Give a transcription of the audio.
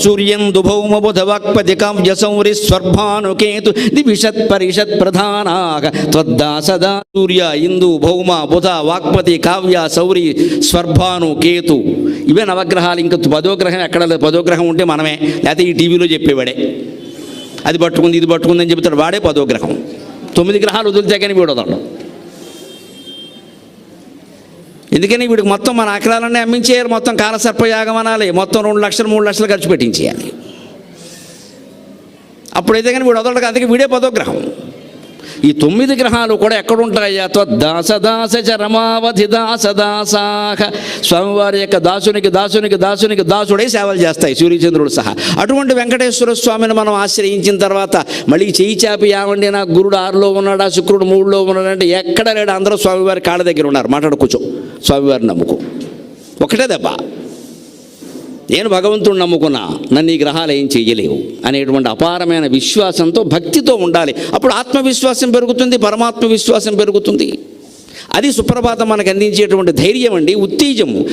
సూర్యందు భౌమ బుధ వాక్పతి కావ్య సౌరి స్వర్భానుకేతు దివిషత్ పరిషత్ ప్రధానాక త్వద్దాసదా. సూర్య, ఇందు, భౌమ, బుధ, వాక్పతి, కావ్య, సౌరి, స్వర్భాను, కేతు, ఇవే నవగ్రహాలు. ఇంకా 10వ గ్రహం ఎక్కడ లేదు. 10వ గ్రహం ఉంటే మనమే, లేకపోతే ఈ టీవీలో చెప్పేవాడే అది పట్టుకుంది ఇది పట్టుకుంది అని చెబుతాడు, వాడే 10వ గ్రహం. 9 గ్రహాలు వదిలితే కానీ వీడు వదలడం. ఎందుకని వీడికి మొత్తం మన అక్రాలన్నీ అమ్మించేయాలి, మొత్తం కాలసర్పయాగం అనాలి, మొత్తం 2 లక్షలు 3 లక్షలు ఖర్చు పెట్టించేయాలి. అప్పుడైతే కానీ వీడు వదలడు. అందుకే వీడే 10వ గ్రహం. ఈ 9 గ్రహాలు కూడా ఎక్కడుంటాయా? త్వద్దాసదాస చరమావధి దాసదాసాహ. స్వామివారి యొక్క దాసునికి దాసునికి దాసునికి దాసుడై సేవలు చేస్తాయి సూర్యచంద్రుడు సహా. అటువంటి వెంకటేశ్వర స్వామిని మనం ఆశ్రయించిన తర్వాత మళ్ళీ చేయి చాపి యావండి నా గురుడు 6లో ఉన్నాడా, శుక్రుడు 3లో ఉన్నాడంటే ఎక్కడ లేడు. అందరూ స్వామివారి కాళ్ళ దగ్గర ఉన్నారు. మాట్లాడు కూర్చో, స్వామివారిని నమ్ముకో. ఒకటే దెబ్బ, నేను భగవంతుడు నమ్ముకున్నా, నన్ను ఈ గ్రహాలు ఏం చెయ్యలేవు అనేటువంటి అపారమైన విశ్వాసంతో భక్తితో ఉండాలి. అప్పుడు ఆత్మవిశ్వాసం పెరుగుతుంది, పరమాత్మ విశ్వాసం పెరుగుతుంది. అది సుప్రభాతం మనకు అందించేటువంటి ధైర్యం అండి, ఉత్తేజము.